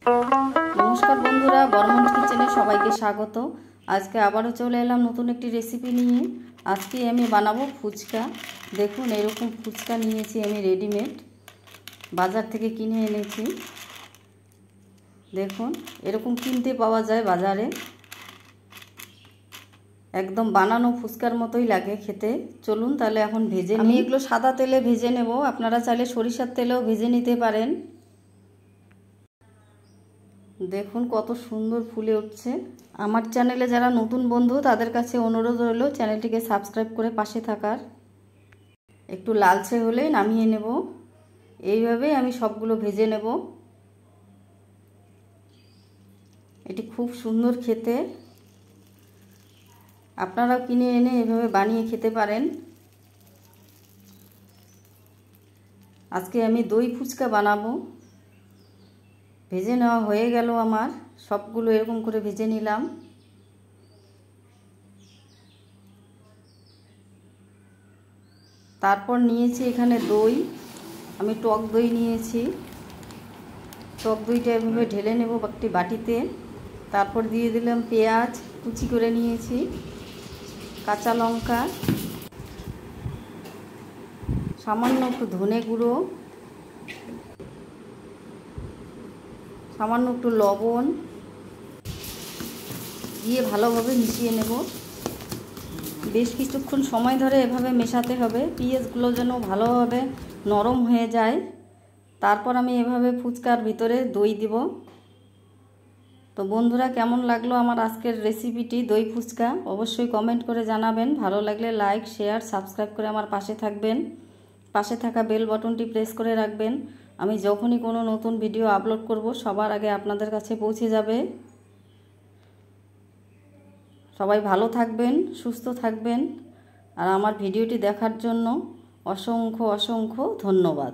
नमस्कार बंधुरा बर्मन किचेने सबाइके स्वागत। आज के आबारो चले एलाम नतून एकटी रेसिपि निये। आज के आमी बानाबो फुचका। देखुन एरकम फुचका नियेछि आमी रेडिमेड बाजार थेके किने एनेछि। देखुन एरकम किनते पावा जाय बाजारे, एकदम बानानो फुचकार मतोई लागे खेते। चलुन ताहले एखन भेजे आमी एगुलो सादा तेले भेजे नेब, आपनारा चाइले सरिषार तेलेও भेजे निते पारेन। देखुन कत सुंदर फुले उठছে। আমার চ্যানেলে যারা নতুন বন্ধু তাদের কাছে অনুরোধ রইল চ্যানেলটিকে সাবস্ক্রাইব করে পাশে থাকার। একটু লালচে হলেই নামিয়ে নেব। এইভাবে আমি সবগুলো ভেজে নেব। এটি খুব সুন্দর খেতে, আপনারাও কিনে এনে এভাবে বানিয়ে খেতে পারেন। আজকে আমি দই ফুচকা বানাবো। भेजे नेওয়া হয়ে গেল আমার, সবগুলো এরকম করে ভেজে নিলাম। তারপর নিয়েছি এখানে দই, আমি টক দই নিয়েছি। টক দইটা এভাবে ঢেলে নেব একটি বাটিতে। তারপর দিয়ে দিলাম পেঁয়াজ কুচি করে নিয়েছি, কাঁচা লঙ্কা, সামান্য একটু ধনে গুঁড়ো, সামান্য একটু লবণ দিয়ে ভালোভাবে মিশিয়ে নেব। বেশ কিছুক্ষণ সময় ধরে এভাবে মেশাতে হবে, পেঁয়াজগুলো যেন ভালোভাবে নরম হয়ে যায়। তারপর আমি এভাবে ফুচকার ভিতরে দই দিব। তো বন্ধুরা, কেমন লাগলো আমার আজকের রেসিপিটি দই ফুচকা অবশ্যই কমেন্ট করে জানাবেন। ভালো লাগলে লাইক শেয়ার সাবস্ক্রাইব করে আমার পাশে থাকবেন। পাশে থাকা বেল বাটনটি প্রেস করে রাখবেন। আমি যখনই কোনো নতুন ভিডিও আপলোড করব সবার আগে আপনাদের কাছে পৌঁছে যাবে। সবাই ভালো থাকবেন, সুস্থ থাকবেন, আর আমার ভিডিওটি দেখার জন্য অসংখ্য অসংখ্য ধন্যবাদ।